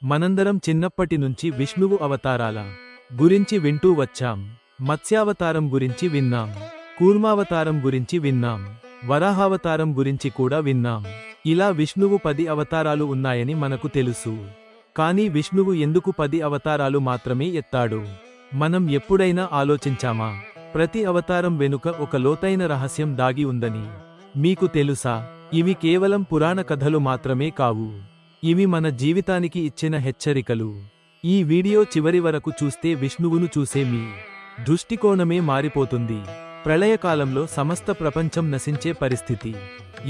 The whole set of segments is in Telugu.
మనందరం చిన్నప్పటి నుంచి విష్ణువు అవతారాల గురించి వింటూ వచ్చాం. మత్స్యావతారం గురించి విన్నాం, కూర్మావతారం గురించి విన్నాం, వరాహావతారం గురించి కూడా విన్నాం. ఇలా విష్ణువు 10 అవతారాలు ఉన్నాయని మనకు తెలుసు. కానీ విష్ణువు ఎందుకు 10 అవతారాలు మాత్రమే ఎత్తాడు? మనం ఎప్పుడైనా ఆలోచించామా? ప్రతి అవతారం వెనుక ఒక లోతైన రహస్యం దాగి ఉందని. మీకు తెలుసా? ఇవి కేవలం పురాణ కథలు మాత్రమే కావు. ఇవి మన జీవితానికి ఇచ్చిన హెచ్చరికలు. ఈ వీడియో చివరి వరకు చూస్తే విష్ణువును చూసే మీ దృష్టికోణమే మారిపోతుంది. ప్రళయకాలంలో సమస్త ప్రపంచం నశించే పరిస్థితి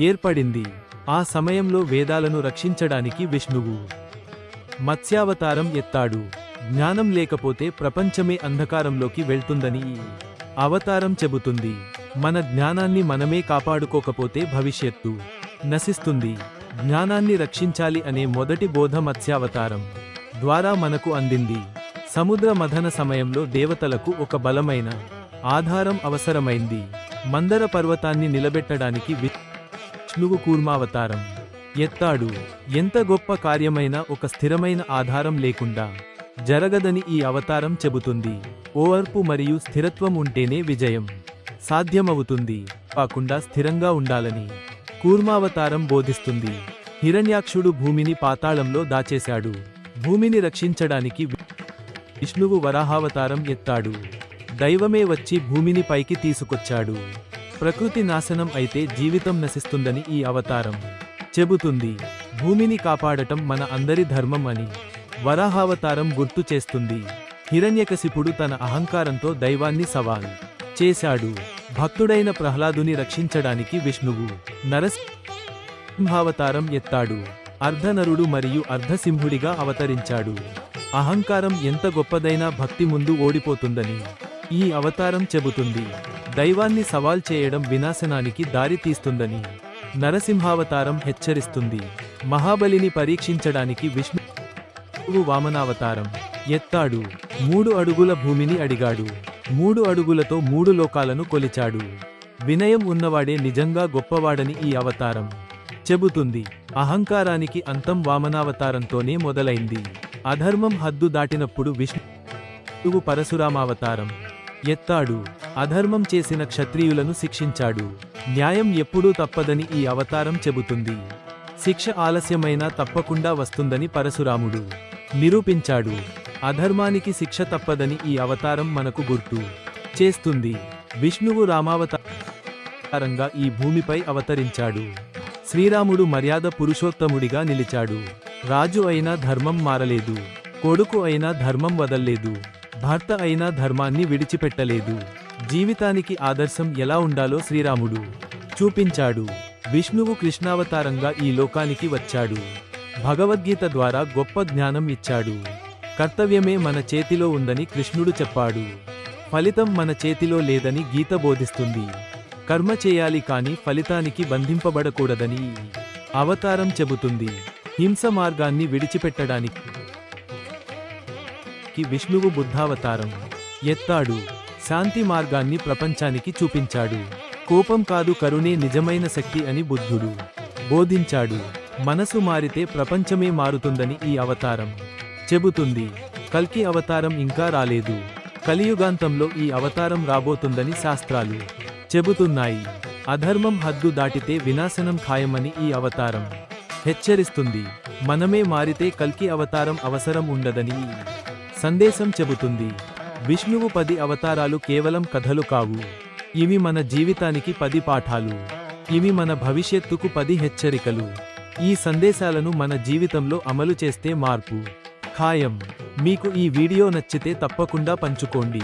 ఏర్పడింది. ఆ సమయంలో వేదాలను రక్షించడానికి విష్ణువు మత్స్యావతారం ఎత్తాడు. జ్ఞానం లేకపోతే ప్రపంచమే అంధకారంలోకి వెళ్తుందని ఈ అవతారం చెబుతుంది. మన జ్ఞానాన్ని మనమే కాపాడుకోకపోతే భవిష్యత్తు నశిస్తుంది. జ్ఞానాన్ని రక్షించాలి అనే మొదటి బోధ మత్స్యావతారం ద్వారా మనకు అందింది. సముద్ర మథన సమయంలో దేవతలకు ఒక బలమైన ఆధారం అవసరమైంది. మందర పర్వతాన్ని నిలబెట్టడానికి విష్ణువు కూర్మావతారం ఎత్తాడు. ఎంత గొప్ప కార్యమైనా ఒక స్థిరమైన ఆధారం లేకుండా జరగదని ఈ అవతారం చెబుతుంది. ఓర్పు మరియు స్థిరత్వం ఉంటేనే విజయం సాధ్యమవుతుంది. కాకుండా స్థిరంగా ఉండాలని కూర్మావతారం బోధిస్తుంది. హిరణ్యాక్షుడు భూమిని పాతాళంలో దాచేశాడు. భూమిని రక్షించడానికి విష్ణువు వరాహావతారం ఎత్తాడు. దైవమే వచ్చి భూమిని పైకి తీసుకొచ్చాడు. ప్రకృతి నాశనం అయితే జీవితం నశిస్తుందని ఈ అవతారం చెబుతుంది. భూమిని కాపాడటం మన అందరి ధర్మం అని వరాహావతారం గుర్తు చేస్తుంది. హిరణ్యకశిపుడు తన అహంకారంతో దైవాన్ని సవాల్ చేశాడు. భక్తుడైన ప్రహ్లాదుని రక్షించడానికి విష్ణువు నరసింహావతారం ఎత్తాడు. అర్ధనరుడు మరియు అర్ధసింహుడిగా అవతరించాడు. అహంకారం ఎంత గొప్పదైనా భక్తి ముందు ఓడిపోతుందని ఈ అవతారం చెబుతుంది. దైవాన్ని సవాల్ చేయడం వినాశనానికి దారి తీస్తుందని నరసింహావతారం హెచ్చరిస్తుంది. మహాబలిని పరీక్షించడానికి విష్ణువు వామనావతారం ఎత్తాడు. 3 అడుగుల భూమిని అడిగాడు. 3 అడుగులతో 3 లోకాలను కొలిచాడు. వినయం ఉన్నవాడే నిజంగా గొప్పవాడని ఈ అవతారం చెబుతుంది. అహంకారానికి అంతం వామనావతారంతోనే మొదలైంది. అధర్మం హద్దు దాటినప్పుడు విష్ణువు పరశురామావతారం ఎత్తాడు. అధర్మం చేసిన క్షత్రియులను శిక్షించాడు. న్యాయం ఎప్పుడూ తప్పదని ఈ అవతారం చెబుతుంది. శిక్ష ఆలస్యమైనా తప్పకుండా వస్తుందని పరశురాముడు నిరూపించాడు. అధర్మానికి శిక్ష తప్పదని ఈ అవతారం మనకు గుర్తు చేస్తుంది. విష్ణువు రామావతారంగా ఈ భూమిపై అవతరించాడు. శ్రీరాముడు మర్యాద పురుషోత్తముడిగా నిలిచాడు. రాజు అయినా ధర్మం మారలేదు. కొడుకు అయినా ధర్మం వదల్లేదు. భర్త అయినా ధర్మాన్ని విడిచిపెట్టలేదు. జీవితానికి ఆదర్శం ఎలా ఉండాలో శ్రీరాముడు చూపించాడు. విష్ణువు కృష్ణావతారంగా ఈ లోకానికి వచ్చాడు. భగవద్గీత ద్వారా గొప్ప జ్ఞానం ఇచ్చాడు. కర్తవ్యమే మన చేతిలో ఉందని కృష్ణుడు చెప్పాడు. ఫలితం మన చేతిలో లేదని గీత బోధిస్తుంది. కర్మ చేయాలి కానీ ఫలితానికి బంధింపబడకూడదని అవతారం చెబుతుంది. హింస మార్గాన్ని విడిచిపెట్టడానికి విష్ణువు బుద్ధావతారం ఎత్తాడు. శాంతి మార్గాన్ని ప్రపంచానికి చూపించాడు. కోపం కాదు కరుణే నిజమైన శక్తి అని బుద్ధుడు బోధించాడు. మనసు మారితే ప్రపంచమే మారుతుందని ఈ అవతారం చెబుతుంది. కల్కి అవతారం ఇంకా రాలేదు. కలియుగాంతంలో ఈ అవతారం రాబోతుందని శాస్త్రాలు చెబుతున్నాయి. అధర్మం హద్దు దాటితే వినాశనం ఖాయమని ఈ అవతారం హెచ్చరిస్తుంది. మనమే మారితే కల్కి అవతారం అవసరం ఉండదని సందేశం చెబుతుంది. విష్ణువు 10 అవతారాలు కేవలం కథలు కావు. ఇవి మన జీవితానికి 10 పాఠాలు. ఇవి మన భవిష్యత్తుకు 10 హెచ్చరికలు. ఈ సందేశాలను మన జీవితంలో అమలు చేస్తే మార్పు ఖాయం. మీకు ఈ వీడియో నచ్చితే తప్పకుండా పంచుకోండి.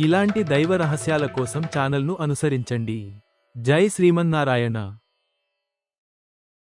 ఇలాంటి దైవ రహస్యాల కోసం ఛానల్ను అనుసరించండి. జై శ్రీమన్నారాయణ.